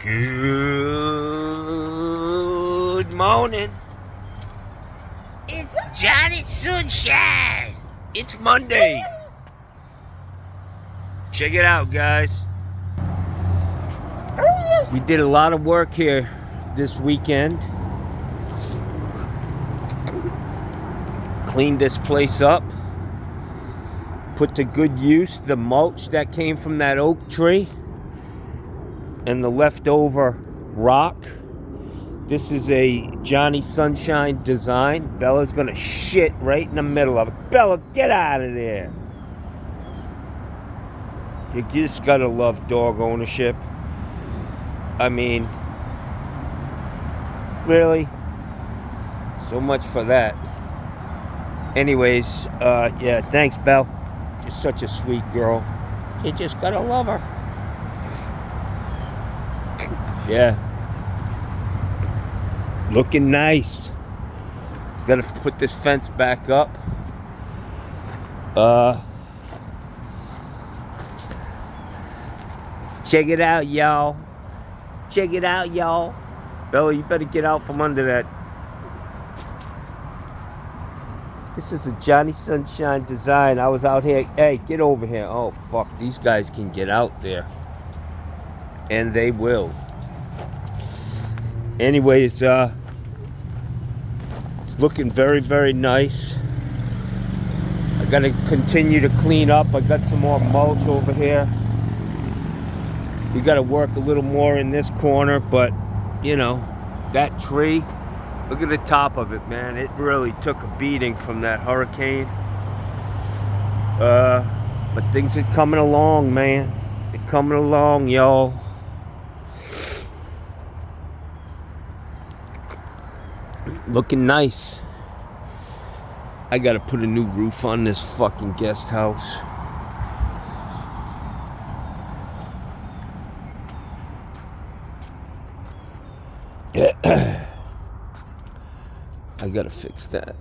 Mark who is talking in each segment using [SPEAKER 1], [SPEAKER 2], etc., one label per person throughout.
[SPEAKER 1] Good morning. It's Johnny Sunshine. It's Monday. Check it out, guys. We did a lot of work here this weekend. Cleaned this place up. Put to good use the mulch that came from that oak tree and the leftover rock. This is a Johnny Sunshine design. Bella's gonna shit right in the middle of it. Bella, get out of there. You just gotta love dog ownership. I mean, really? So much for that. Anyways, yeah, thanks, Belle. You're such a sweet girl. You just gotta love her. Yeah. Looking nice. Gotta put this fence back up. Check it out, y'all. Check it out, y'all. Bella, you better get out from under that. This is a Johnny Sunshine design. I was out here. Hey, get over here. Oh, fuck. These guys can get out there. And they will. Anyways, it's looking very, very nice. I gotta continue to clean up. I got some more mulch over here. We gotta work a little more in this corner, but you know, that tree, look at the top of it, man. It really took a beating from that hurricane. But things are coming along, man. They're coming along, y'all. Looking nice. I gotta put a new roof on this fucking guest house. I gotta fix that.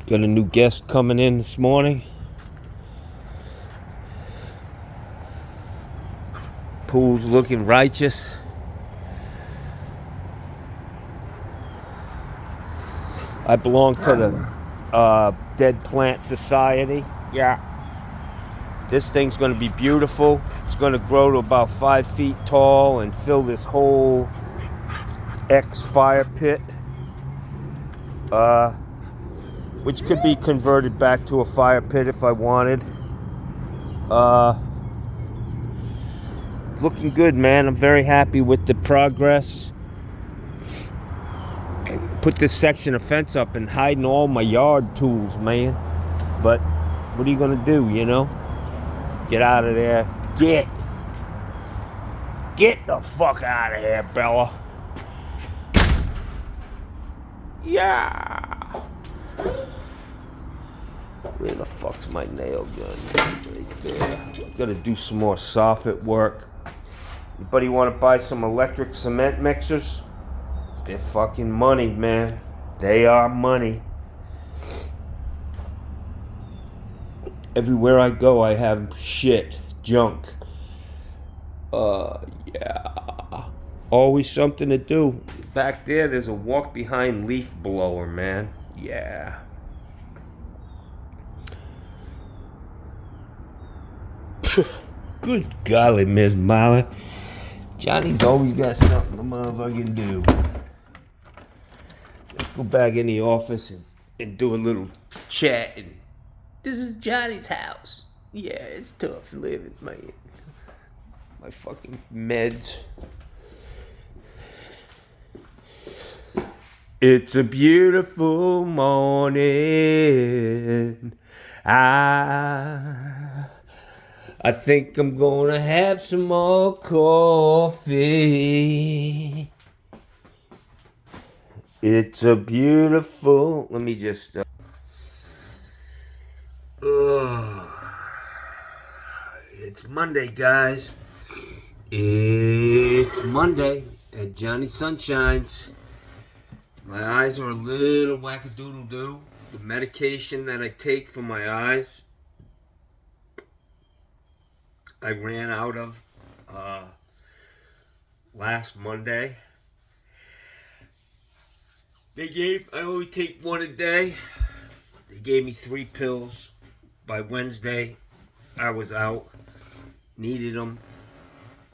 [SPEAKER 1] Got a new guest coming in this morning. Pool's looking righteous. I belong to the Dead Plant Society. Yeah. This thing's gonna be beautiful. It's gonna grow to about 5 feet tall and fill this whole fire pit. Which could be converted back to a fire pit if I wanted. Looking good, man. I'm very happy with the progress. Put this section of fence up and hiding all my yard tools, man. But what are you gonna do, you know? Get out of there. Get the fuck out of here, Bella. Yeah. Where the fuck's my nail gun? Right there. Gotta do some more soffit work. Anybody want to buy some electric cement mixers? They're fucking money, man. They are money. Everywhere I go, I have shit, junk. Yeah. Always something to do. Back there's a walk behind leaf blower, man. Yeah. Good golly, Miss Molly. Johnny's always got something the motherfucking do. Let's go back in the office and do a little chatting. This is Johnny's house. Yeah, it's tough living, man. My fucking meds. It's a beautiful morning. I think I'm gonna have some more coffee. It's a beautiful... Let me just... It's Monday, guys. It's Monday at Johnny Sunshine's. My eyes are a little wackadoodle-doo. The medication that I take for my eyes, I ran out of. last Monday. I only take one a day. They gave me 3 pills. By Wednesday, I was out. Needed them.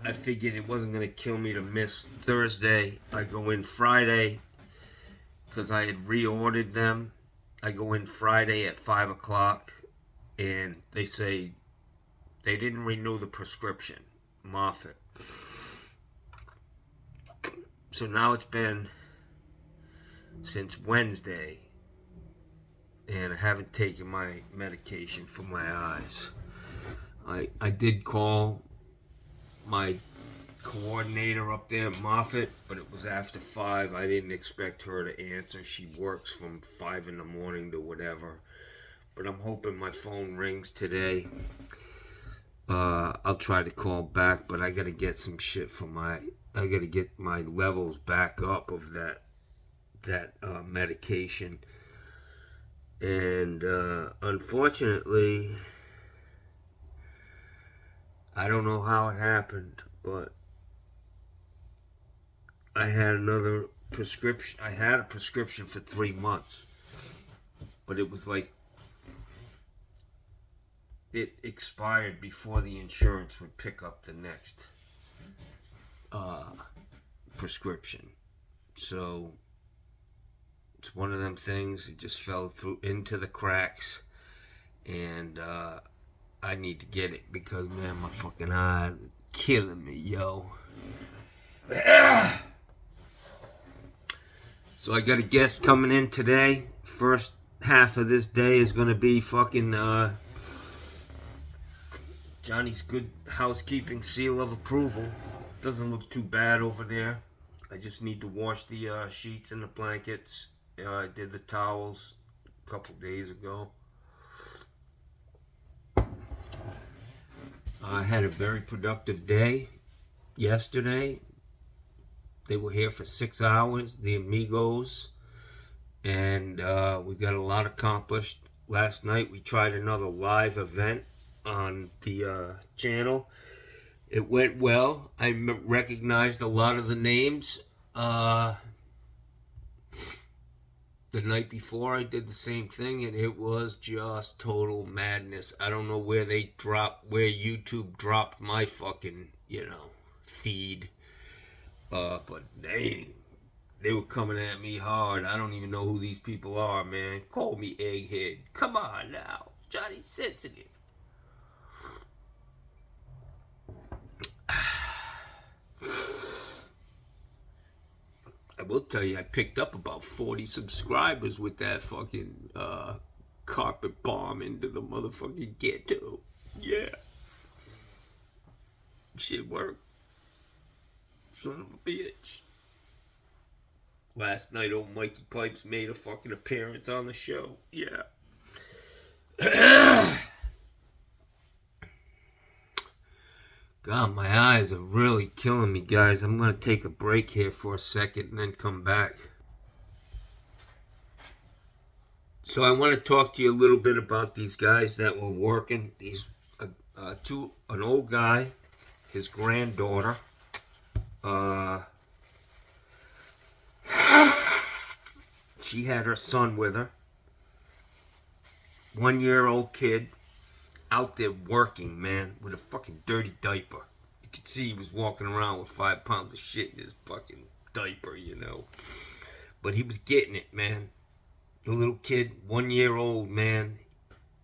[SPEAKER 1] I figured it wasn't going to kill me to miss Thursday. I go in Friday because I had reordered them. I go in Friday at 5 o'clock and they say they didn't renew the prescription. Moffat. So now it's been since Wednesday and I haven't taken my medication for my eyes. I did call my coordinator up there at Moffat, but it was after 5. I didn't expect her to answer. She works from 5 in the morning to whatever. But I'm hoping my phone rings today. I'll try to call back, but I gotta get some shit I gotta get my levels back up of that medication. And unfortunately, I don't know how it happened, but I had another prescription. I had a prescription for 3 months, but it was like it expired before the insurance would pick up the next prescription. So it's one of them things. It just fell through into the cracks, and I need to get it because, man, my fucking eyes are killing me, yo. So I got a guest coming in today. First half of this day is gonna be fucking Johnny's good housekeeping seal of approval. Doesn't look too bad over there. I just need to wash the sheets and the blankets. I did the towels a couple days ago. I had a very productive day yesterday. They were here for 6 hours, the Amigos, and we got a lot accomplished. Last night we tried another live event on the channel. It went well. I recognized a lot of the names. The night before I did the same thing, and it was just total madness. I don't know where YouTube dropped my fucking, feed. But dang, they were coming at me hard. I don't even know who these people are, man. Call me egghead. Come on now. Johnny's sensitive. I will tell you, I picked up about 40 subscribers with that fucking carpet bomb into the motherfucking ghetto. Yeah. Shit worked. Son of a bitch. Last night, old Mikey Pipes made a fucking appearance on the show. Yeah. God, my eyes are really killing me, guys. I'm going to take a break here for a second and then come back. So I want to talk to you a little bit about these guys that were working. These an old guy, his granddaughter. She had her son with her. 1-year-old kid. Out there working, man, with a fucking dirty diaper. You could see he was walking around with 5 pounds of shit in his fucking diaper, But he was getting it, man. The little kid, 1-year-old, man,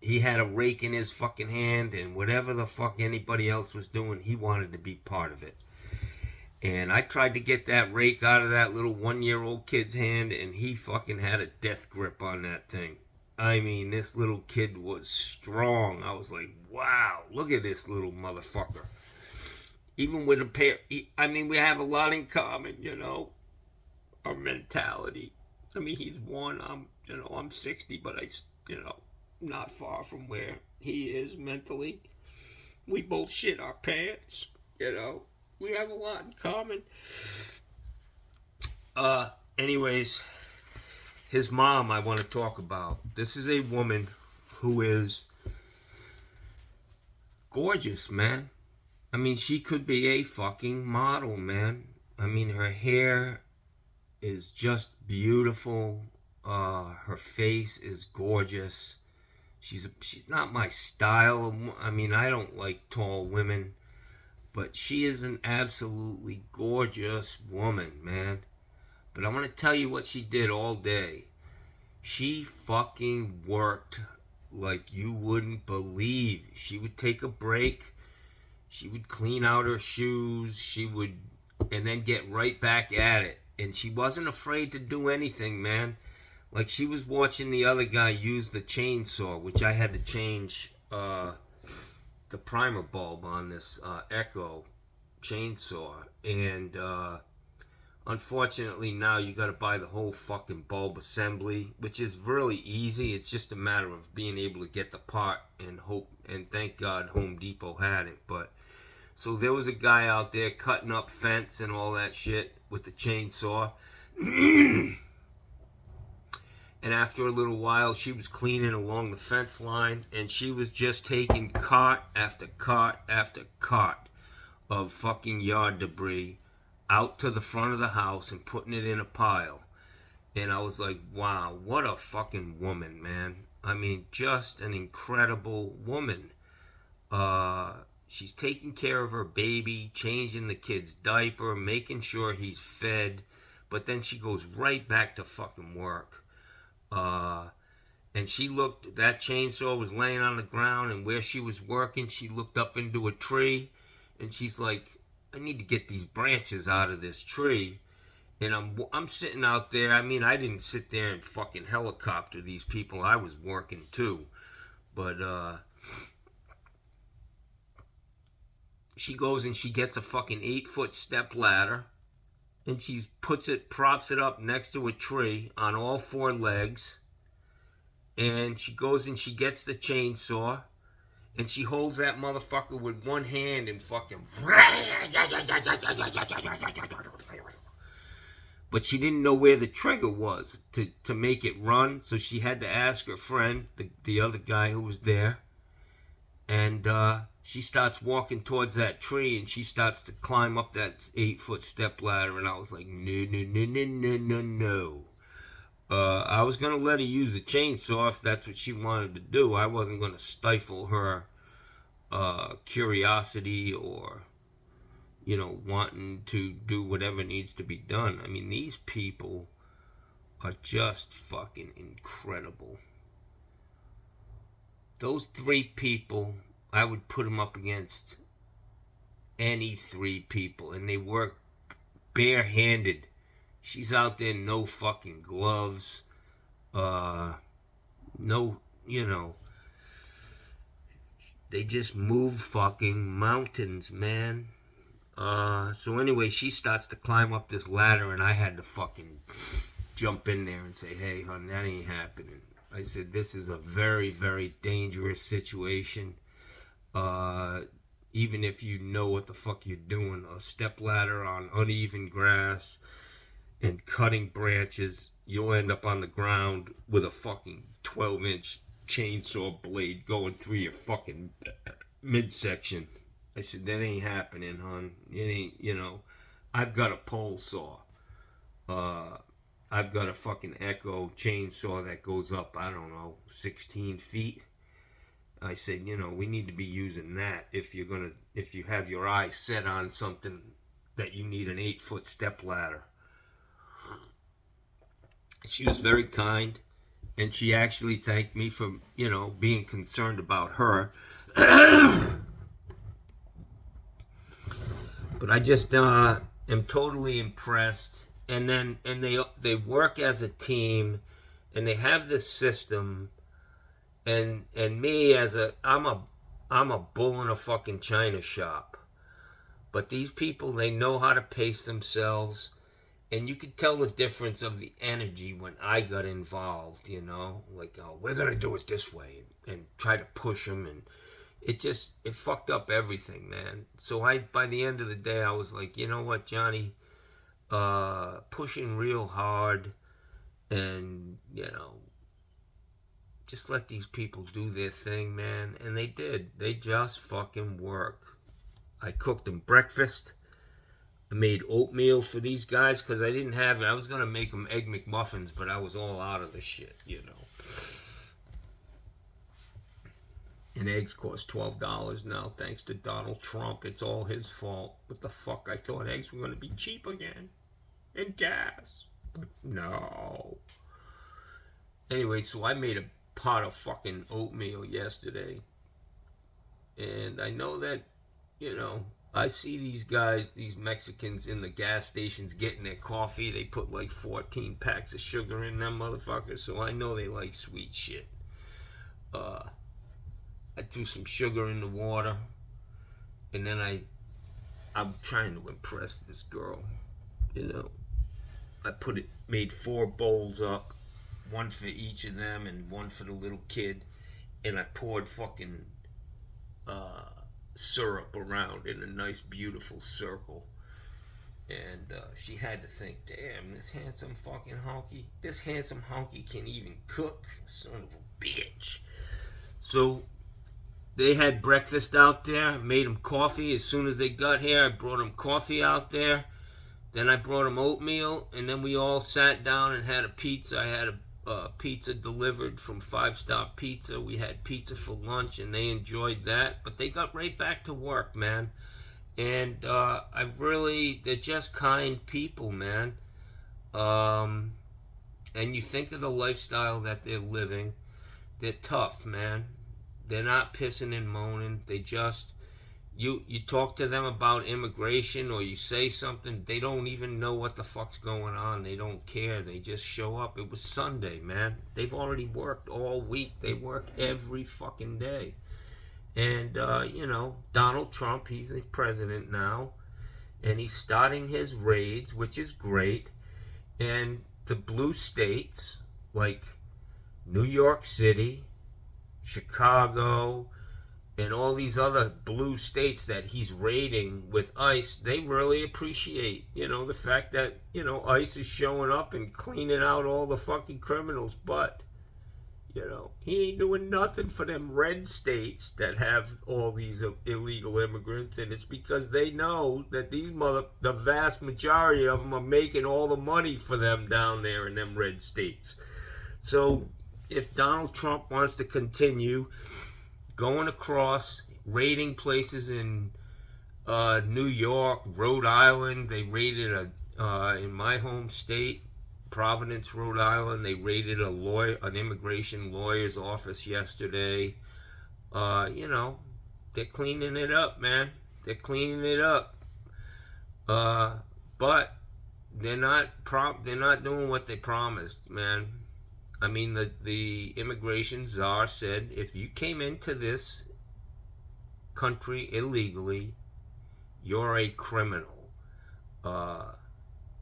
[SPEAKER 1] he had a rake in his fucking hand, and whatever the fuck anybody else was doing, he wanted to be part of it. And I tried to get that rake out of that little 1-year-old kid's hand, and he fucking had a death grip on that thing. I mean, this little kid was strong. I was like, wow, look at this little motherfucker. Even with a pair, we have a lot in common, our mentality. I mean, he's one, I'm 60, but not far from where he is mentally. We both shit our pants, We have a lot in common. Anyways, his mom I want to talk about. This is a woman who is gorgeous, man. I mean, she could be a fucking model, man. I mean, her hair is just beautiful. Her face is gorgeous. She's not my style. I mean, I don't like tall women, but she is an absolutely gorgeous woman, man. But I'm gonna tell you what she did all day. She fucking worked like you wouldn't believe. She would take a break. She would clean out her shoes. And then get right back at it. And she wasn't afraid to do anything, man. Like, she was watching the other guy use the chainsaw, which I had to change the primer bulb on this Echo chainsaw. And unfortunately, now you got to buy the whole fucking bulb assembly, which is really easy. It's just a matter of being able to get the part and hope. And thank God Home Depot had it. But so there was a guy out there cutting up fence and all that shit with the chainsaw. And after a little while, she was cleaning along the fence line, and she was just taking cart after cart after cart of fucking yard debris out to the front of the house and putting it in a pile. And I was like, wow, what a fucking woman, man. I mean, just an incredible woman. She's taking care of her baby, changing the kid's diaper, making sure he's fed, but then she goes right back to fucking work. And she looked, that chainsaw was laying on the ground, and where she was working, she looked up into a tree, and she's like, I need to get these branches out of this tree. And I'm sitting out there. I mean, I didn't sit there and fucking helicopter these people. I was working too. But she goes and she gets a fucking 8-foot step ladder, and she props it up next to a tree on all 4 legs. And she goes and she gets the chainsaw, and she holds that motherfucker with one hand and fucking. But she didn't know where the trigger was to make it run, so she had to ask her friend, the other guy who was there. And she starts walking towards that tree, and she starts to climb up that 8-foot step ladder, and I was like, no, no, no, no, no, no, no. I was going to let her use the chainsaw if that's what she wanted to do. I wasn't going to stifle her curiosity or, wanting to do whatever needs to be done. I mean, these people are just fucking incredible. Those 3 people, I would put them up against any 3 people, and they work barehanded. She's out there, no fucking gloves, no, they just move fucking mountains, man. So anyway, she starts to climb up this ladder, and I had to fucking jump in there and say, hey, hon, that ain't happening. I said, this is a very, very dangerous situation. Even if you know what the fuck you're doing, a step ladder on uneven grass and cutting branches, you'll end up on the ground with a fucking 12-inch chainsaw blade going through your fucking midsection. I said, that ain't happening, hon. It ain't, I've got a pole saw. I've got a fucking Echo chainsaw that goes up, I don't know, 16 feet. I said, we need to be using that if you have your eyes set on something that you need an 8-foot step ladder. She was very kind, and she actually thanked me for, being concerned about her. But I just am totally impressed. And they work as a team, and they have this system. And me I'm a bull in a fucking china shop. But these people, they know how to pace themselves. And you could tell the difference of the energy when I got involved, like, oh, we're going to do it this way, and try to push them. And it fucked up everything, man. So by the end of the day, I was like, you know what, Johnny, pushing real hard, and, just let these people do their thing, man. And they did. They just fucking work. I cooked them breakfast. I made oatmeal for these guys because I didn't have it. I was going to make them Egg McMuffins, but I was all out of the shit, you know. And eggs cost $12 now, thanks to Donald Trump. It's all his fault. What the fuck? I thought eggs were going to be cheap again. And gas. But no. Anyway, so I made a pot of fucking oatmeal yesterday. And I know that, you know, I see these guys, these Mexicans in the gas stations getting their coffee. They put like 14 packs of sugar in them motherfuckers. So I know they like sweet shit. I threw some sugar in the water, and then I'm trying to impress this girl, you know. I made 4 bowls up, one for each of them and one for the little kid, and I poured fucking syrup around in a nice, beautiful circle. And she had to think, damn, this handsome honky can even cook, son of a bitch. So they had breakfast out there. I made them coffee. As soon as they got here, I brought them coffee out there. Then I brought them oatmeal, and then we all sat down and had a pizza. I had a pizza delivered from 5 Star Pizza. We had pizza for lunch, and they enjoyed that. But they got right back to work, man. And they're just kind people, man. And you think of the lifestyle that they're living. They're tough, man. They're not pissing and moaning. They just, you talk to them about immigration or you say something, they don't even know what the fuck's going on. They don't care. They just show up. It was Sunday, man. They've already worked all week. They work every fucking day. And, you know, Donald Trump, he's the president now. And he's starting his raids, which is great. And the blue states, like New York City, Chicago, and all these other blue states that he's raiding with ICE, they really appreciate, you know, the fact that, you know, ICE is showing up and cleaning out all the fucking criminals. But, you know, he ain't doing nothing for them red states that have all these illegal immigrants, and it's because they know that the vast majority of them are making all the money for them down there in them red states. So if Donald Trump wants to continue going across, raiding places in New York, Rhode Island, they raided in my home state, Providence, Rhode Island, they raided an immigration lawyer's office yesterday. You know, they're cleaning it up, man. They're cleaning it up. But they're not doing what they promised, man. I mean, the immigration czar said, if you came into this country illegally, you're a criminal.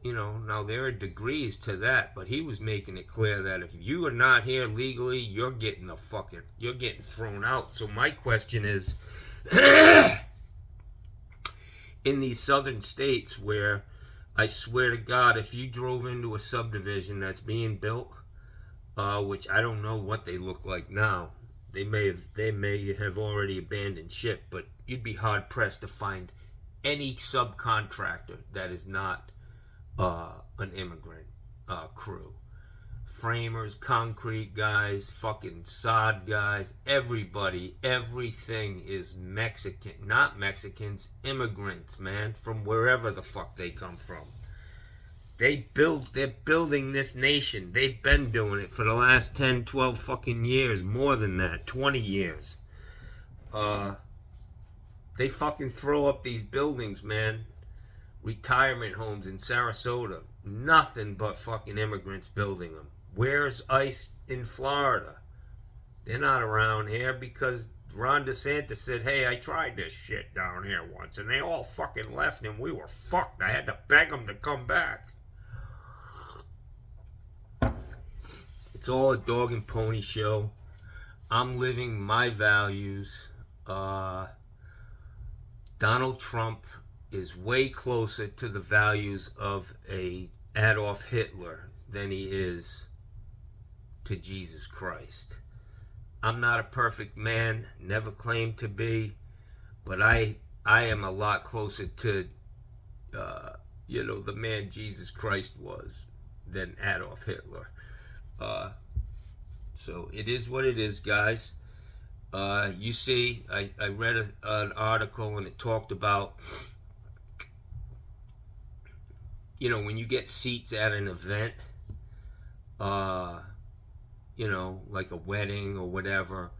[SPEAKER 1] You know, now there are degrees to that, but he was making it clear that if you are not here legally, you're getting thrown out. So my question is, in these southern states where I swear to God, if you drove into a subdivision that's being built, which I don't know what they look like now. They may have already abandoned ship, but you'd be hard pressed to find any subcontractor that is not an immigrant crew. Framers, concrete guys, fucking sod guys, everybody, everything is Mexican, not Mexicans, immigrants, man, from wherever the fuck they come from. They're building this nation. They've been doing it for the last 10, 12 fucking years. More than that, 20 years. They fucking throw up these buildings, man. Retirement homes in Sarasota. Nothing but fucking immigrants building them. Where's ICE in Florida? They're not around here because Ron DeSantis said, hey, I tried this shit down here once and they all fucking left and we were fucked. I had to beg them to come back. It's all a dog and pony show. I'm living my values. Donald Trump is way closer to the values of a Adolf Hitler than he is to Jesus Christ. I'm not a perfect man, never claimed to be, but I am a lot closer to you know, the man Jesus Christ was than Adolf Hitler. So it is what it is, guys. You see, I read an article and it talked about, you know, when you get seats at an event, you know, like a wedding or whatever,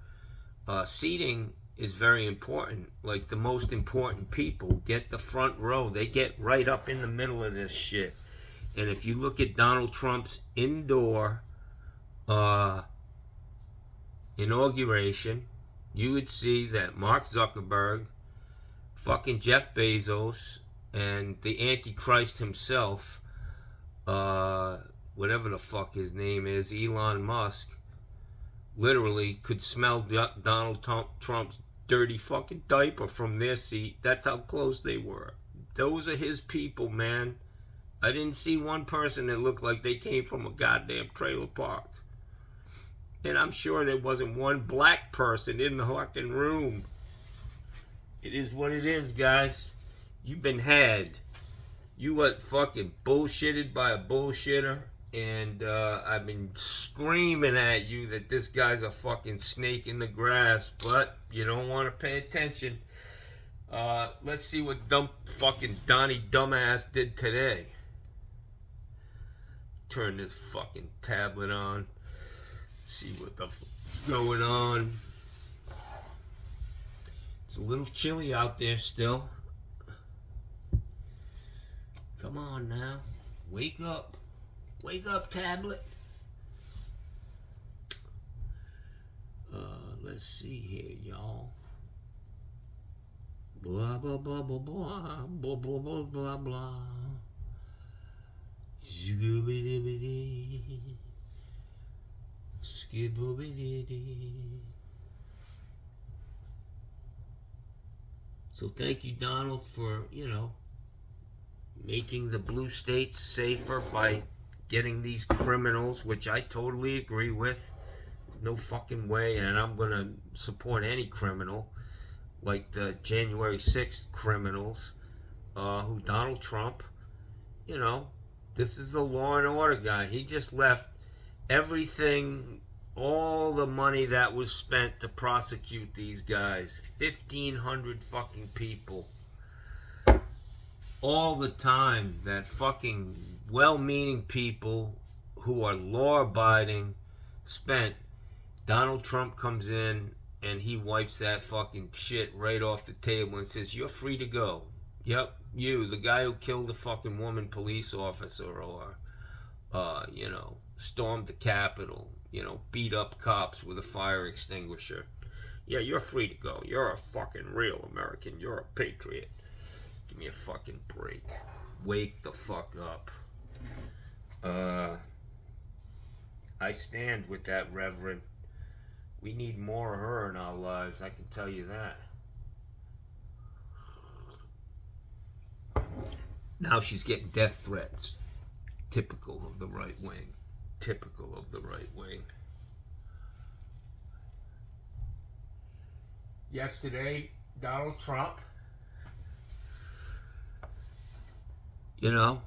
[SPEAKER 1] seating is very important. Like the most important people get the front row. They get right up in the middle of this shit. And if you look at Donald Trump's indoor inauguration, you would see that Mark Zuckerberg, fucking Jeff Bezos, and the Antichrist himself, whatever the fuck his name is, Elon Musk, literally could smell Donald Trump's dirty fucking diaper from their seat. That's how close they were. Those are his people, man. I didn't see one person that looked like they came from a goddamn trailer park. And I'm sure there wasn't one black person in the fucking room. It is what it is, guys. You've been had. You got fucking bullshitted by a bullshitter. And I've been screaming at you that this guy's a fucking snake in the grass. But you don't want to pay attention. Let's see what fucking Donnie dumbass did today. Turn this fucking tablet on. See what the fuck's going on. It's a little chilly out there still. Come on now. Wake up. Wake up, tablet. Let's see here, y'all. Blah, blah, blah, blah, blah, blah, blah, blah, blah, blah. Scooby-dooby-dee. Skibboobity. So thank you, Donald, for, you know, making the blue states safer by getting these criminals, which I totally agree with. There's no fucking way, and I'm going to support any criminal, like the January 6th criminals, who Donald Trump, you know, this is the law and order guy. He just left everything, all the money that was spent to prosecute these guys, 1,500 fucking people, all the time that fucking well-meaning people who are law-abiding spent. Donald Trump comes in and he wipes that fucking shit right off the table and says, you're free to go. Yep, you, the guy who killed a fucking woman police officer, or you know, stormed the Capitol, you know, beat up cops with a fire extinguisher. Yeah, you're free to go. You're a fucking real American. You're a patriot. Give me a fucking break. Wake the fuck up. I stand with that reverend. We need more of her in our lives, I can tell you that. Now she's getting death threats. Typical of the right wing. Typical of the right wing. Yesterday, Donald Trump, you know,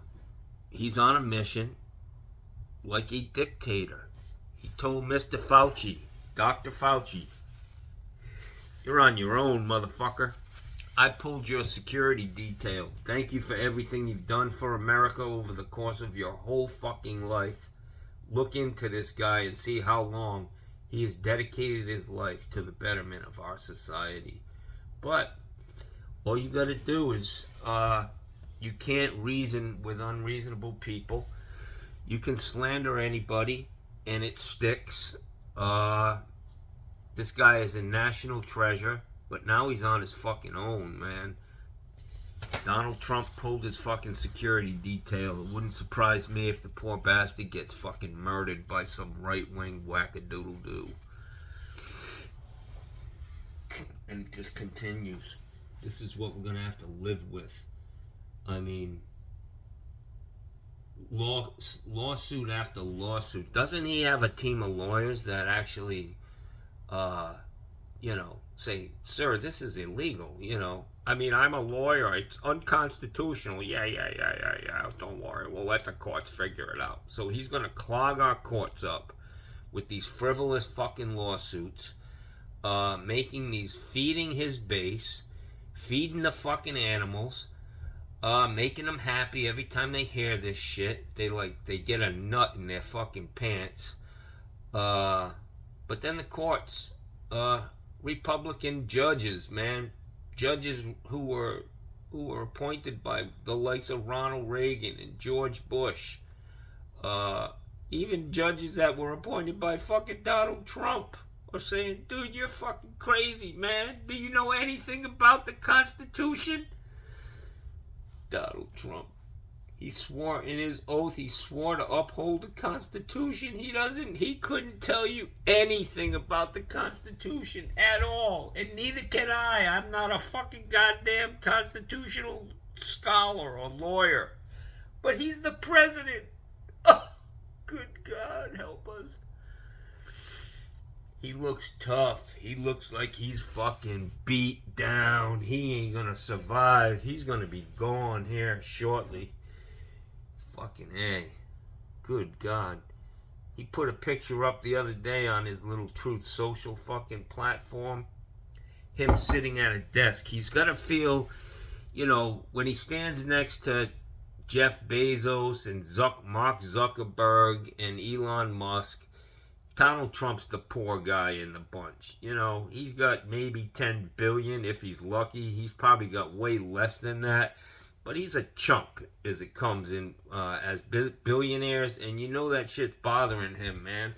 [SPEAKER 1] he's on a mission like a dictator. He told Mr. Fauci, Dr. Fauci, you're on your own, motherfucker. I pulled your security detail. Thank you for everything you've done for America over the course of your whole fucking life. Look into this guy and see how long he has dedicated his life to the betterment of our society. But all you gotta do is, you can't reason with unreasonable people. You can slander anybody and it sticks. This guy is a national treasure, but now he's on his fucking own, man. Donald Trump pulled his fucking security detail. It wouldn't surprise me if the poor bastard gets fucking murdered by some right-wing wackadoodle-doo. And it just continues. This is what we're gonna have to live with. I mean, lawsuit after lawsuit. Doesn't he have a team of lawyers that actually, you know, say, sir, this is illegal, I mean, I'm a lawyer. It's unconstitutional. Yeah. Don't worry. We'll let the courts figure it out. So he's going to clog our courts up with these frivolous fucking lawsuits, feeding his base, feeding the fucking animals, making them happy every time they hear this shit. They get a nut in their fucking pants. But then the courts, Republican judges, man, judges who were appointed by the likes of Ronald Reagan and George Bush, even judges that were appointed by fucking Donald Trump, are saying, dude, you're fucking crazy, man. Do you know anything about the Constitution? Donald Trump, he swore in his oath, he swore to uphold the Constitution. He couldn't tell you anything about the Constitution at all. And neither can I. I'm not a fucking goddamn constitutional scholar or lawyer. But he's the president. Oh, good God, help us. He looks tough. He looks like he's fucking beat down. He ain't gonna survive. He's gonna be gone here shortly. Fucking A. Good God. He put a picture up the other day on his little Truth Social fucking platform. Him sitting at a desk. He's gotta feel, when he stands next to Jeff Bezos and Mark Zuckerberg and Elon Musk, Donald Trump's the poor guy in the bunch. He's got maybe 10 billion if he's lucky. He's probably got way less than that. But he's a chump as it comes in as billionaires. And that shit's bothering him, man.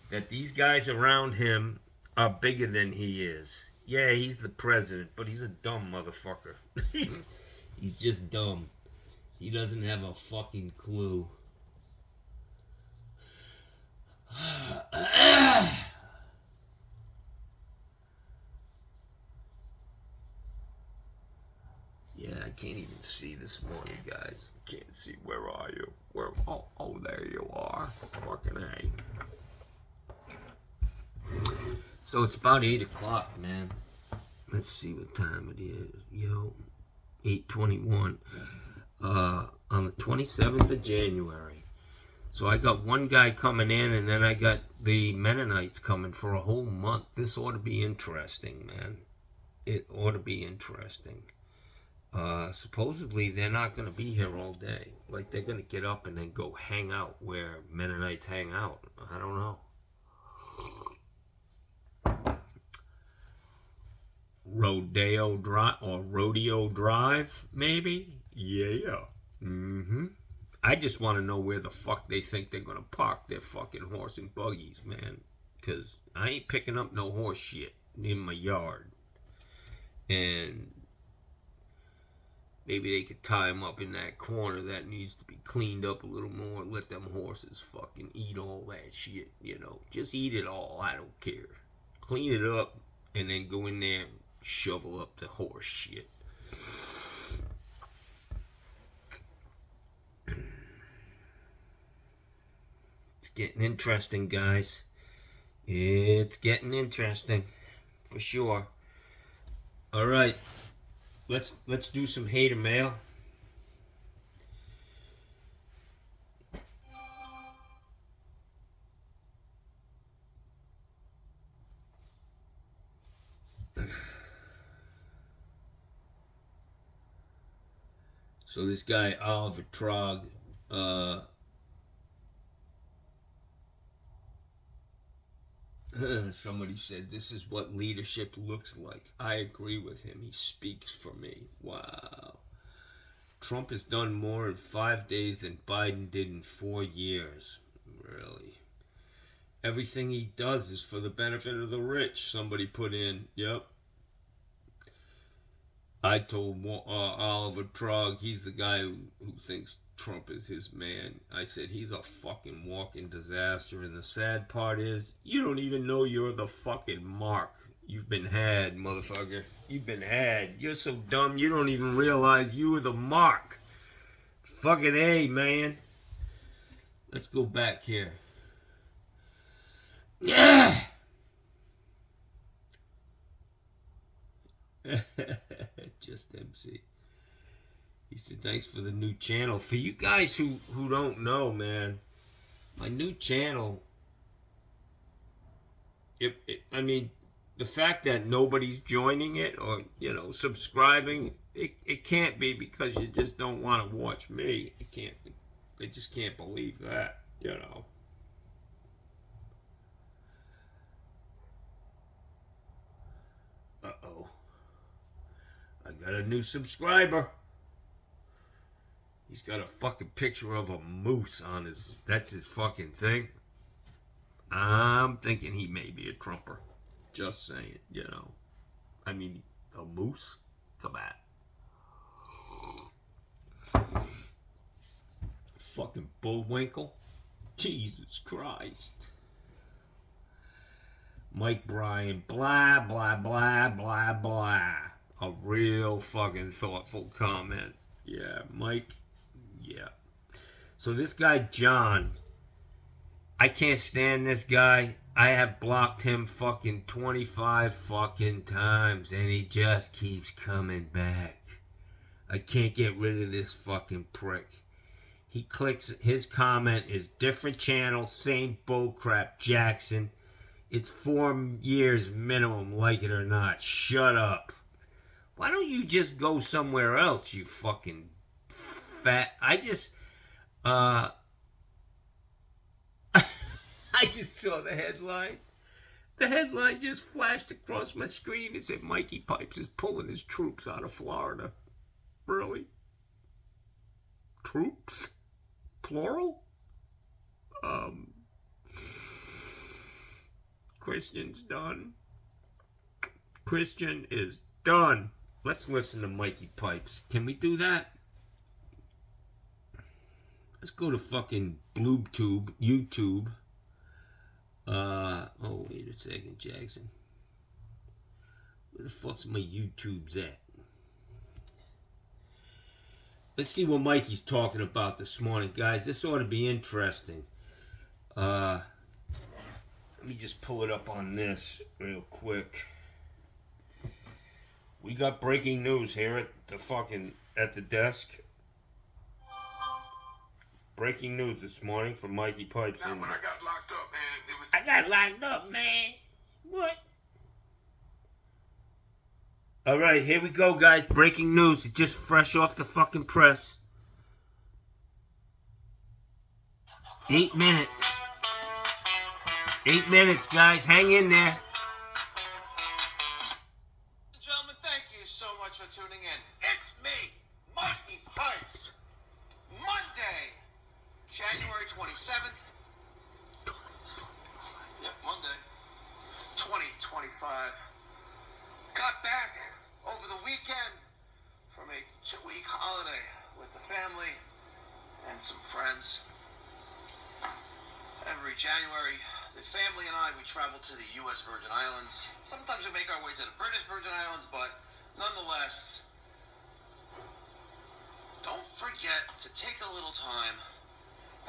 [SPEAKER 1] That these guys around him are bigger than he is. Yeah, he's the president, but he's a dumb motherfucker. He's just dumb. He doesn't have a fucking clue. Yeah, I can't even see this morning, guys. I can't see. Where are you? Oh, there you are. Fucking A. So it's about 8 o'clock, man. Let's see what time it is. 8:21. On the 27th of January. So I got one guy coming in, and then I got the Mennonites coming for a whole month. This ought to be interesting, man. It ought to be interesting. Supposedly they're not going to be here all day. Like, they're going to get up and then go hang out where Mennonites hang out. I don't know. Rodeo Drive, maybe? Yeah. I just want to know where the fuck they think they're going to park their fucking horse and buggies, man. Because I ain't picking up no horse shit in my yard. And maybe they could tie them up in that corner that needs to be cleaned up a little more. Let them horses fucking eat all that shit, Just eat it all. I don't care. Clean it up and then go in there and shovel up the horse shit. It's getting interesting, guys. It's getting interesting. For sure. Alright. Let's do some hater mail. So this guy Oliver Trog, somebody said this is what leadership looks like. I agree with him. He speaks for me. Wow. Trump has done more in 5 days than Biden did in 4 years. Really. Everything he does is for the benefit of the rich. Somebody put in. Yep. I told Oliver Trog, he's the guy who thinks Trump is his man. I said, he's a fucking walking disaster. And the sad part is, you don't even know you're the fucking mark. You've been had, motherfucker. You've been had. You're so dumb, you don't even realize you were the mark. Fucking A, man. Let's go back here. Yeah. Just MC. He said, thanks for the new channel. For you guys who don't know, man, my new channel, I mean, the fact that nobody's joining it or, subscribing, it can't be because you just don't want to watch me. I just can't believe that, Uh-oh. I got a new subscriber. He's got a fucking picture of a moose on that's his fucking thing. I'm thinking he may be a Trumper. Just saying, I mean, a moose? Come on. Fucking Bullwinkle? Jesus Christ. Mike Bryan, blah, blah, blah, blah, blah. A real fucking thoughtful comment. Yeah, Mike, yeah. So this guy, John, I can't stand this guy. I have blocked him fucking 25 fucking times, and he just keeps coming back. I can't get rid of this fucking prick. He clicks, his comment is different channel, same bullcrap, Jackson. It's 4 years minimum, like it or not. Shut up. Why don't you just go somewhere else, you fucking fat... I just saw the headline. The headline just flashed across my screen. It said Mikey Pipes is pulling his troops out of Florida. Really? Troops? Plural? Christian's done. Christian is done. Let's listen to Mikey Pipes. Can we do that? Let's go to fucking BlueTube, YouTube. Oh, wait a second, Jackson. Where the fuck's my YouTubes at? Let's see what Mikey's talking about this morning, guys. This ought to be interesting. Let me just pull it up on this real quick. We got breaking news here at the desk. Breaking news this morning from Mikey Pipes.
[SPEAKER 2] Now, when I got locked up, man, it was...
[SPEAKER 1] I got locked up, man. What? All right, here we go, guys. Breaking news. It's just fresh off the fucking press. 8 minutes. 8 minutes, guys. Hang in there.
[SPEAKER 2] Gentlemen, thank you so much for tuning in. It's me, Mikey Pipes. Monday, January 27th. Yep, Monday, 2025. Got back over the weekend from a 2-week holiday with the family and some friends. Every January, the family and I, we travel to the U.S. Virgin Islands. Sometimes we make our way to the British Virgin Islands, but nonetheless, don't forget to take a little time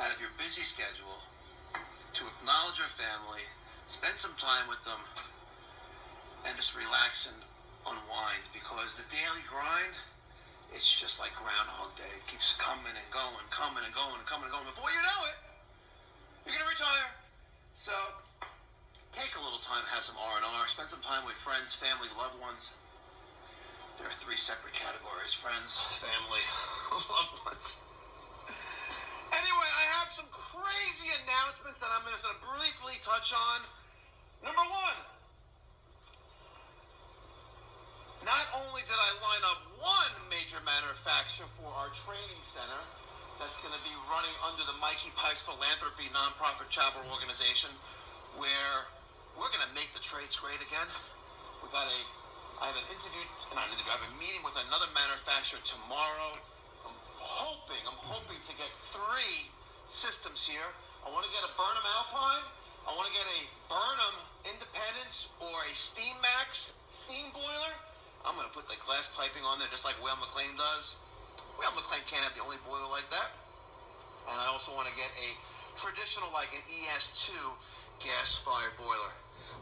[SPEAKER 2] out of your busy schedule to acknowledge your family, spend some time with them, and just relax and unwind, because the daily grind, it's just like Groundhog Day. It keeps coming and going, coming and going, and coming and going. Before you know it, you're going to retire. So take a little time, have some R&R, spend some time with friends, family, loved ones. There are 3 separate categories: friends, family, loved ones. Anyway, I have some crazy announcements that I'm just going to briefly touch on. Number 1. Not only did I line up one major manufacturer for our training center that's going to be running under the Mikey Pipes Philanthropy nonprofit charitable organization, where we're going to make the trades great again. I have a meeting with another manufacturer tomorrow. I'm hoping to get 3 systems here. I want to get a Burnham Alpine. I want to get a Burnham Independence or a Steam Max steam boiler. I'm going to put the glass piping on there just like Whale McLean does. Whale McLean can't have the only boiler like that. And I also want to get a traditional, like an ES2 gas-fired boiler.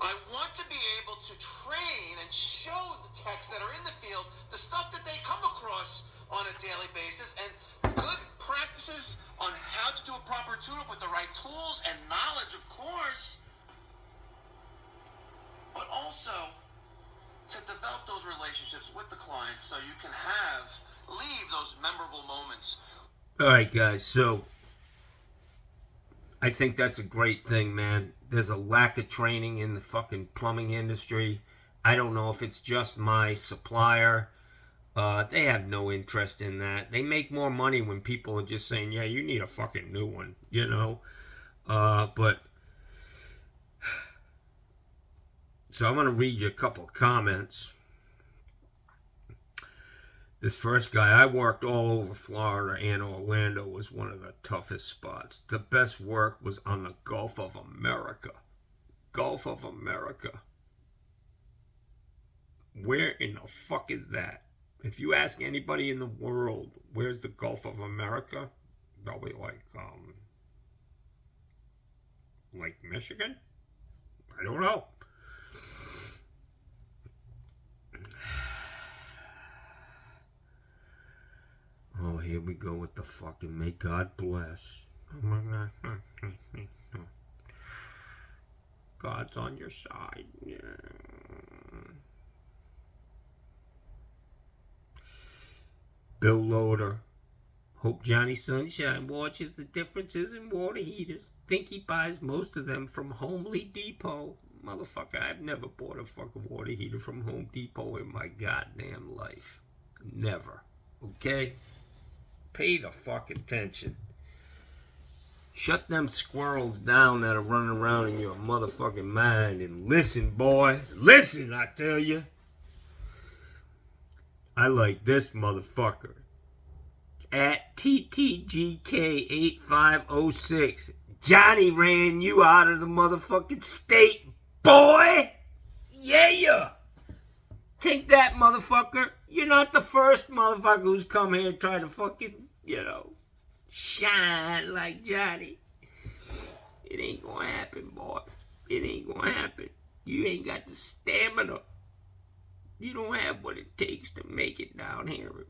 [SPEAKER 2] I want to be able to train and show the techs that are in the field the stuff that they come across on a daily basis, and good practices on how to do a proper tune-up with the right tools and knowledge, of course, but also to develop those relationships with the clients so you can leave those memorable moments.
[SPEAKER 1] All right, guys, so I think that's a great thing, man. There's a lack of training in the fucking plumbing industry. I don't know if it's just my supplier. They have no interest in that. They make more money when people are just saying, yeah, you need a fucking new one, you know? But so I'm going to read you a couple of comments. This first guy, I worked all over Florida, and Orlando was one of the toughest spots. The best work was on the Gulf of America. Gulf of America. Where in the fuck is that? If you ask anybody in the world, where's the Gulf of America? They'll be like Michigan? I don't know. Oh, here we go with the fucking may God bless. Oh my God. God's on your side. Yeah. Bill Loader. Hope Johnny Sunshine watches the differences in water heaters. Think he buys most of them from Home Depot. Motherfucker, I've never bought a fucking water heater from Home Depot in my goddamn life. Never. Okay? Pay the fuck attention. Shut them squirrels down that are running around in your motherfucking mind and listen, boy. Listen, I tell you. I like this motherfucker. At TTGK8506. Johnny ran you out of the motherfucking state, boy. Yeah. Take that, motherfucker. You're not the first motherfucker who's come here and tried to fucking, shine like Johnny. It ain't gonna happen, boy. It ain't gonna happen. You ain't got the stamina. You don't have what it takes to make it down here.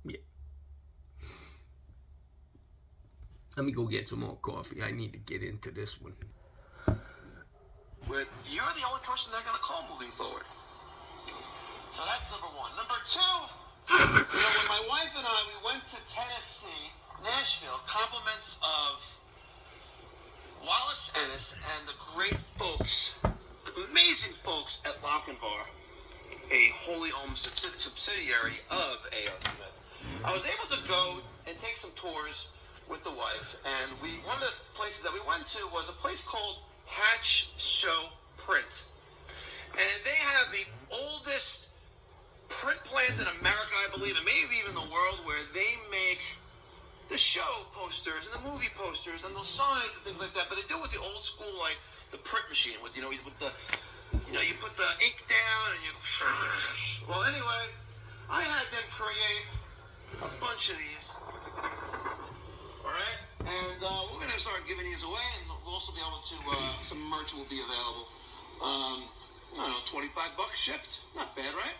[SPEAKER 1] Yeah. Let me go get some more coffee. I need to get into this one.
[SPEAKER 2] Where you're the only person they're going to call moving forward. So that's number one. Number two, when my wife and I, we went to Tennessee, Nashville, compliments of Wallace Ennis and the great folks, amazing folks at Laughable, a wholly owned subsidiary of A.O. Smith. I was able to go and take some tours with the wife, and one of the places that we went to was a place called Hatch Show Print. And they have the oldest print plans in America, I believe, and maybe even the world, where they make the show posters and the movie posters and those signs and things like that. But they do it with the old school, like the print machine, with you put the ink down and you. Well, anyway, I had them create a bunch of these. All right, and we're gonna start giving these away, and we'll also be able to. Some merch will be available. I don't know, $25 shipped. Not bad, right?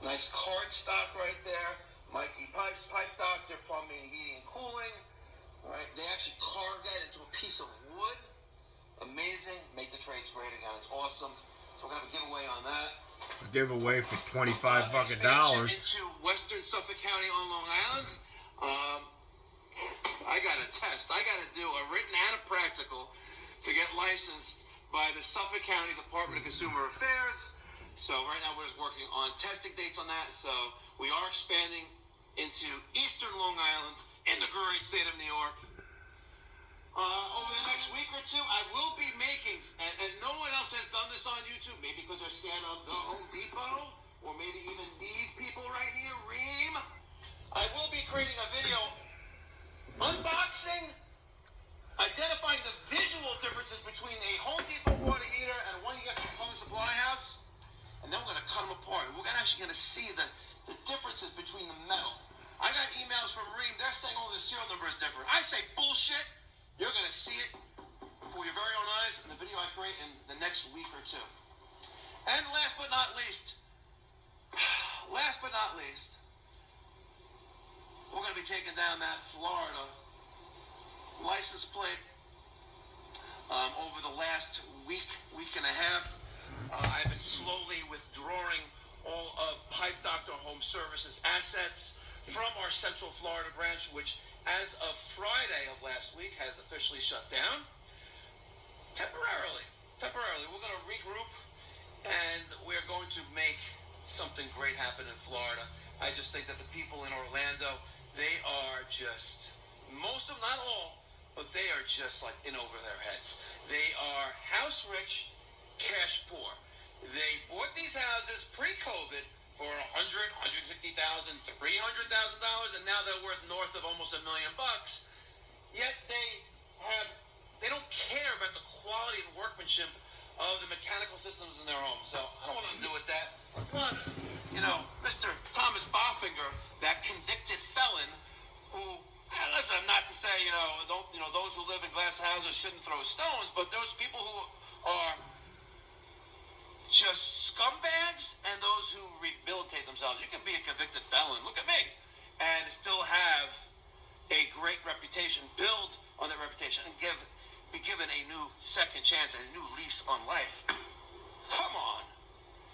[SPEAKER 2] Nice card stock right there. Mikey Pipes, Pipe Doctor, Plumbing, Heating, and Cooling. All right, they actually carved that into a piece of wood. Amazing. Make the trades great again. It's awesome. So we're gonna have a giveaway on that.
[SPEAKER 1] Giveaway for $25
[SPEAKER 2] expansion into Western Suffolk County on Long Island. I got a test. I got to do a written and a practical to get licensed by the Suffolk County Department of Consumer Affairs. So right now we're just working on testing dates on that. So we are expanding into Eastern Long Island in the great state of New York. Over the next week or two, I will be making, and no one else has done this on YouTube, maybe because they're scared of the Home Depot, or maybe even these people right here, Reem. I will be creating a video unboxing, identifying the visual differences between a Home Depot water heater and one you get from a plumbing supply house, and then we're going to cut them apart, and we're actually going to see the differences between the metal. I got emails from Reem, they're saying, oh, the serial number is different. I say bullshit. You're going to see it for before your very own eyes in the video I create in the next week or two. And last but not least, we're going to be taking down that Florida license plate. Over the last week and a half, I've been slowly withdrawing all of Pipe Doctor Home Services assets from our Central Florida branch, which as of Friday of last week has officially shut down. Temporarily. We're going to regroup and we're going to make something great happen in Florida. I just think that the people in Orlando, they are just, most of them, not all, but they are just like in over their heads. They are house rich, cash poor. They bought these houses pre-COVID for $100,000, $150,000, $300,000, and now they're worth north of almost $1 million. Yet they don't care about the quality and workmanship of the mechanical systems in their homes. So I don't want to do with that. Plus, Mr. Thomas Boffinger, that convicted felon who, listen, not to say, those who live in glass houses shouldn't throw stones, but those people who are just scumbags and those who rehabilitate themselves. You can be a convicted felon, look at me, and still have a great reputation, build on that reputation, and be given a new second chance and a new lease on life. Come on.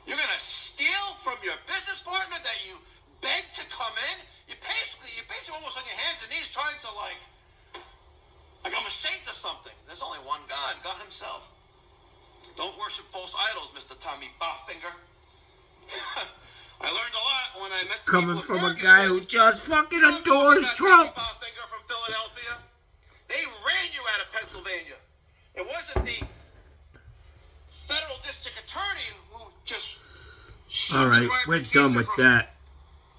[SPEAKER 2] You're going to steal from your business partner that you begged to come in? You're basically almost on your hands and knees trying to like I'm a saint or something. There's only one God, God himself. Don't worship false idols, Mr. Tommy Boffinger. I learned a lot when I met
[SPEAKER 1] coming from a guy who just fucking adores Trump.
[SPEAKER 2] Tommy Boffinger from Philadelphia. They ran you out of Pennsylvania. It wasn't the federal district attorney who just...
[SPEAKER 1] All right, we're done with that.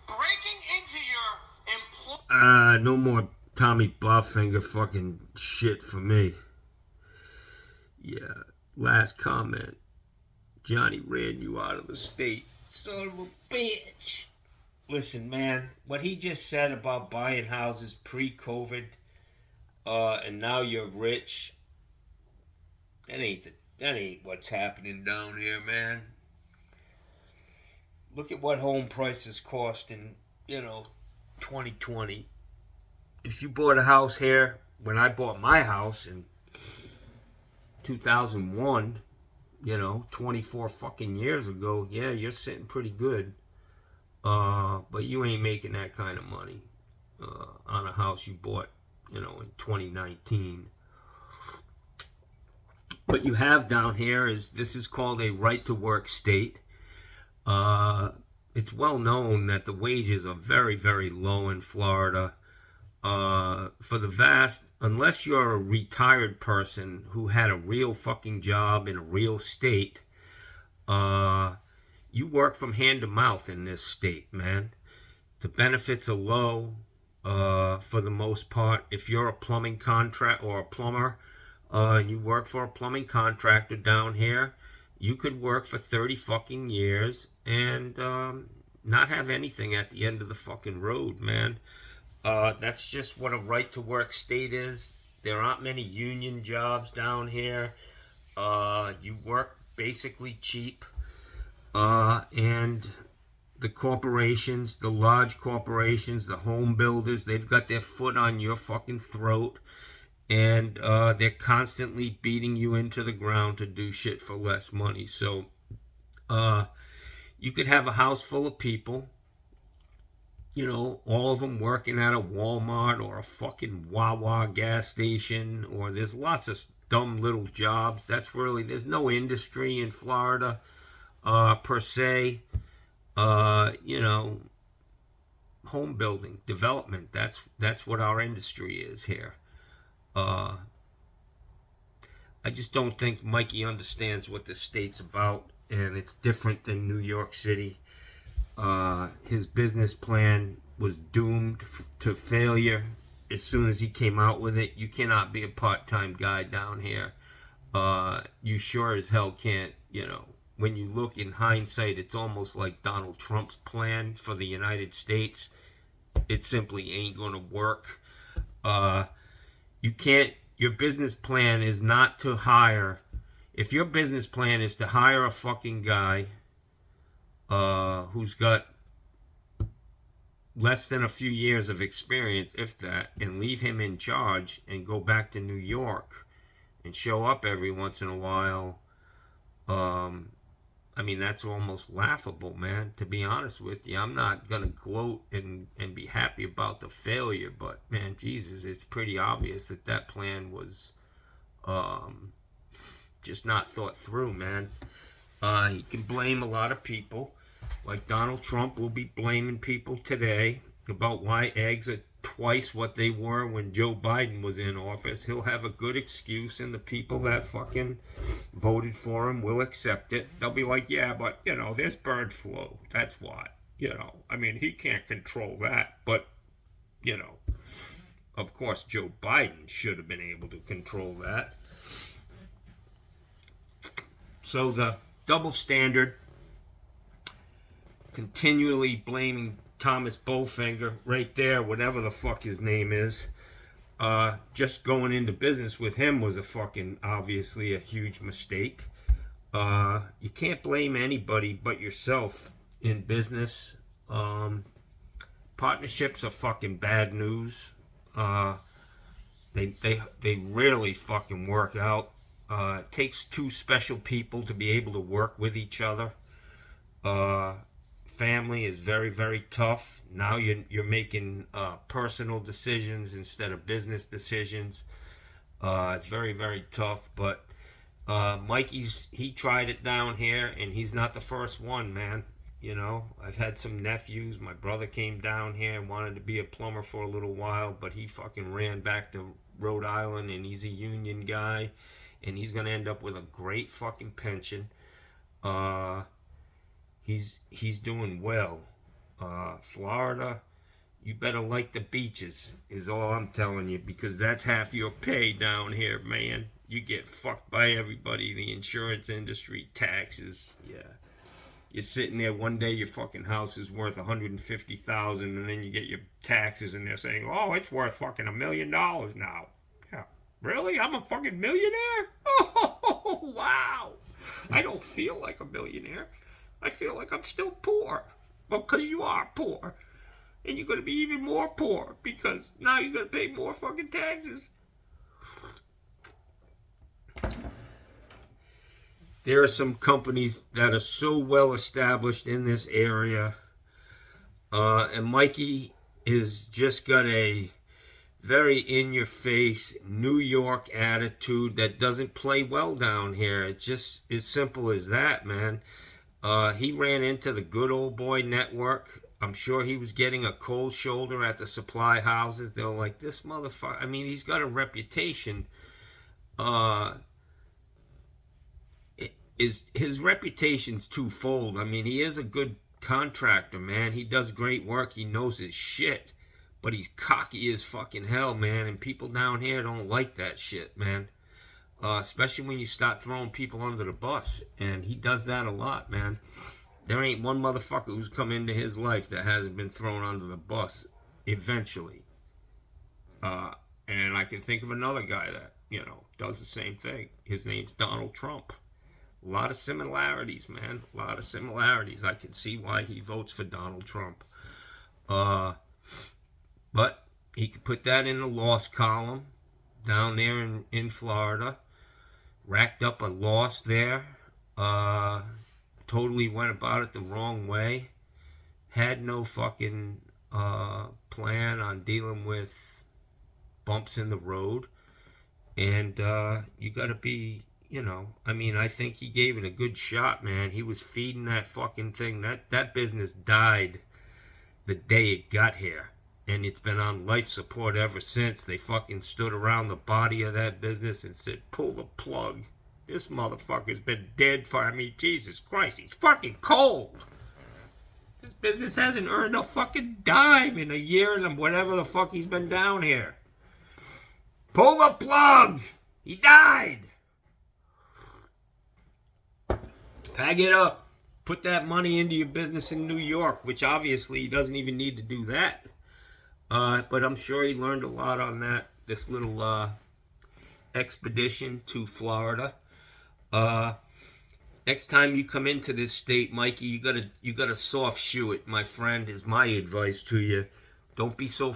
[SPEAKER 2] Breaking into your
[SPEAKER 1] no more Tommy Boffinger fucking shit for me. Yeah, last comment. Johnny ran you out of the state. Son of a bitch. Listen, man, what he just said about buying houses pre-COVID, and now you're rich, that ain't what's happening down here, man. Look at what home prices cost in, 2020. If you bought a house here, when I bought my house in 2001, 24 fucking years ago, yeah, you're sitting pretty good. But you ain't making that kind of money on a house you bought, in 2019. What you have down here this is called a right-to-work state. It's well known that the wages are very, very low in Florida. Unless you're a retired person who had a real fucking job in a real state, you work from hand to mouth in this state, man. The benefits are low, for the most part. If you're a plumbing contract or a plumber, and you work for a plumbing contractor down here, you could work for 30 fucking years and not have anything at the end of the fucking road, man. That's just what a right-to-work state is. There aren't many union jobs down here. You work basically cheap. And the corporations, the large corporations, the home builders, they've got their foot on your fucking throat. And they're constantly beating you into the ground to do shit for less money. So you could have a house full of people, all of them working at a Walmart or a fucking Wawa gas station, or there's lots of dumb little jobs. There's no industry in Florida per se. Home building, development, that's what our industry is here. I just don't think Mikey understands what the state's about, and it's different than New York City. His business plan was doomed to failure as soon as he came out with it. You cannot be a part-time guy down here. You sure as hell can't, when you look in hindsight, it's almost like Donald Trump's plan for the United States. It simply ain't going to work. You can't your business plan is not to hire, if your business plan is to hire a fucking guy who's got less than a few years of experience, if that, and leave him in charge and go back to New York and show up every once in a while, I mean, that's almost laughable, man, to be honest with you. I'm not going to gloat and be happy about the failure, but, man, Jesus, it's pretty obvious that that plan was just not thought through, man. He can blame a lot of people. Like Donald Trump will be blaming people today about why eggs are twice what they were when Joe Biden was in office. He'll have a good excuse, and the people that fucking voted for him will accept it. They'll be like, yeah, but, you know, there's bird flu. That's why. You know, I mean, he can't control that. But, you know, of course, Joe Biden should have been able to control that. So the double standard, continually blaming Thomas Bowfinger right there, whatever the fuck his name is, just going into business with him was a fucking, obviously, a huge mistake. You can't blame anybody but yourself in business. Partnerships are fucking bad news. They rarely fucking work out. It takes two special people to be able to work with each other. Family is very, very tough. Now you're making personal decisions instead of business decisions. It's very, very tough. But he tried it down here, and he's not the first one, man. You know, I've had some nephews. My brother came down here and wanted to be a plumber for a little while, but he fucking ran back to Rhode Island, and he's a union guy, and he's gonna end up with a great fucking pension. He's doing well. Florida, you better like the beaches, is all I'm telling you, because that's half your pay down here, man. You get fucked by everybody, the insurance industry, taxes, yeah. You're sitting there one day, your fucking house is worth $150,000, and then you get your taxes, and they're saying, oh, it's worth fucking $1 million now. Yeah, really? I'm a fucking millionaire? Oh, wow. I don't feel like a millionaire. I feel like I'm still poor. Well, because you are poor. And you're going to be even more poor, because now you're going to pay more fucking taxes. There are some companies that are so well established in this area. And Mikey is just got a very in-your-face New York attitude that doesn't play well down here. It's just as simple as that, man. He ran into the Good Old Boy Network. I'm sure he was getting a cold shoulder at the supply houses. They're like, this motherfucker. I mean, he's got a reputation. His reputation's twofold. I mean, he is a good contractor, man. He does great work. He knows his shit. But he's cocky as fucking hell, man. And people down here don't like that shit, man. Especially when you start throwing people under the bus. And he does that a lot, man. There ain't one motherfucker who's come into his life that hasn't been thrown under the bus eventually. And I can think of another guy that, you know, does the same thing. His name's Donald Trump. A lot of similarities, man. A lot of similarities. I can see why he votes for Donald Trump. But he could put that in the loss column down there in Florida. Racked up a loss there. Totally went about it the wrong way. Had no fucking plan on dealing with bumps in the road. And you got to be, you know, I mean, I think he gave it a good shot, man. He was feeding that fucking thing. That business died the day it got here. And it's been on life support ever since. They fucking stood around the body of that business and said, pull the plug. This motherfucker's been dead for, I mean, Jesus Christ, he's fucking cold. This business hasn't earned a fucking dime in a year and whatever the fuck he's been down here. Pull the plug. He died. Pack it up. Put that money into your business in New York, which obviously he doesn't even need to do that. But I'm sure he learned a lot on that. This little expedition to Florida. Next time you come into this state, Mikey, you gotta soft shoe it, my friend. Is my advice to you. Don't be so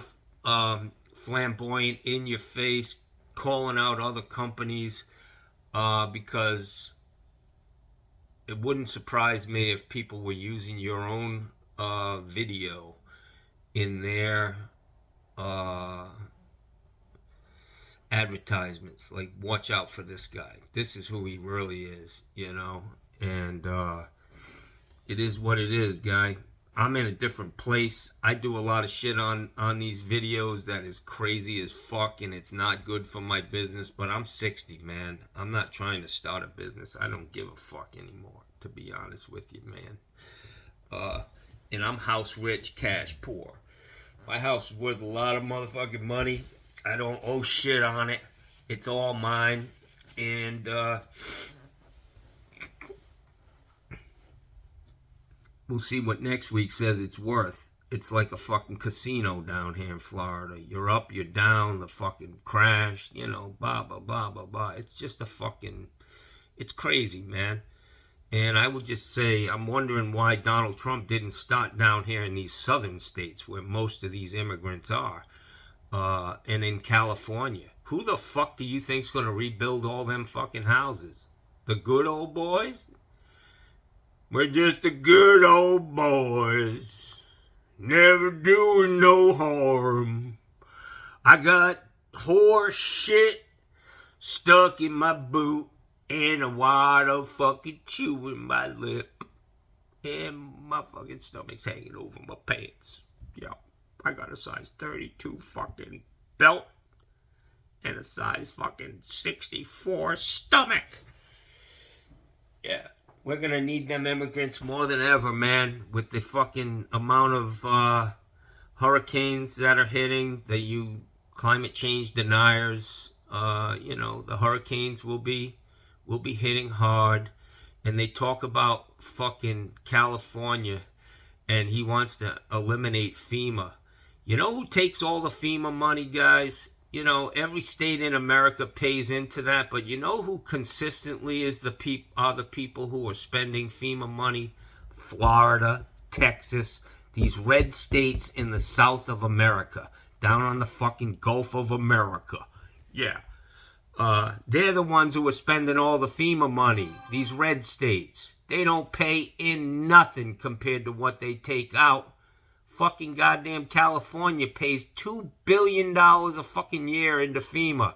[SPEAKER 1] flamboyant, in your face, calling out other companies, because it wouldn't surprise me if people were using your own video in their advertisements. Like, watch out for this guy. This is who he really is, you know. And it is what it is, guy. I'm in a different place. I do a lot of shit on these videos that is crazy as fuck, and it's not good for my business. But I'm 60, man. I'm not trying to start a business. I don't give a fuck anymore, to be honest with you, man. And I'm house rich, cash poor. My house is worth a lot of motherfucking money. I don't owe shit on it. It's all mine. And we'll see what next week says it's worth. It's like a fucking casino down here in Florida. You're up, you're down, the fucking crash, you know, blah, blah, blah, blah, blah. It's just a fucking, it's crazy, man. And I would just say, I'm wondering why Donald Trump didn't start down here in these southern states where most of these immigrants are. And in California. Who the fuck do you think's gonna rebuild all them fucking houses? The good old boys? We're just the good old boys, never doing no harm. I got horse shit stuck in my boot and a wad of fucking chew in my lip. And my fucking stomach's hanging over my pants. Yeah, I got a size 32 fucking belt and a size fucking 64 stomach. Yeah. We're going to need them immigrants more than ever, man, with the fucking amount of hurricanes that are hitting, the climate change deniers. You know, the hurricanes will be hitting hard. And they talk about fucking California, and he wants to eliminate FEMA. You know who takes all the FEMA money, guys? You know, every state in America pays into that, but you know who consistently is the people who are spending FEMA money? Florida, Texas, these red states in the South of America, down on the fucking Gulf of America. Yeah. They're the ones who are spending all the FEMA money, these red states. They don't pay in nothing compared to what they take out. Fucking goddamn California pays $2 billion a fucking year into FEMA.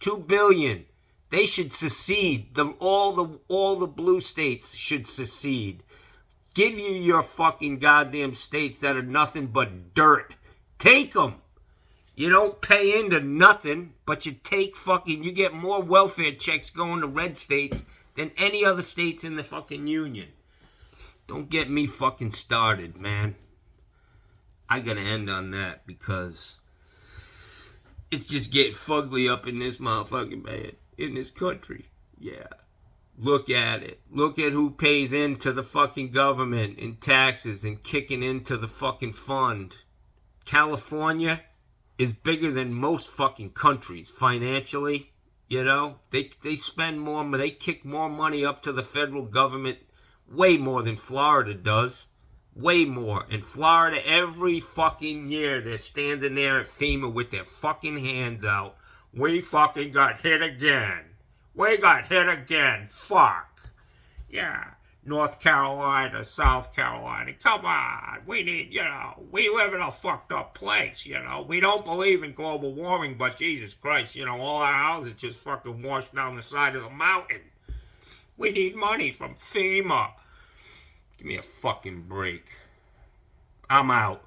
[SPEAKER 1] $2 billion. They should secede. All the blue states should secede. Give you your fucking goddamn states that are nothing but dirt. Take them. You don't pay into nothing, but you get more welfare checks going to red states than any other states in the fucking union. Don't get me fucking started, man. I gotta end on that because it's just getting fugly up in this motherfucking man, in this country. Yeah. Look at it. Look at who pays into the fucking government in taxes and kicking into the fucking fund. California is bigger than most fucking countries financially. You know, they spend more, they kick more money up to the federal government, way more than Florida does. Way more. In Florida, every fucking year, they're standing there at FEMA with their fucking hands out. We fucking got hit again. We got hit again. Fuck. Yeah. North Carolina, South Carolina. Come on. We need, we live in a fucked up place, We don't believe in global warming, but Jesus Christ, all our houses just fucking washed down the side of the mountain. We need money from FEMA. Give me a fucking break. I'm out.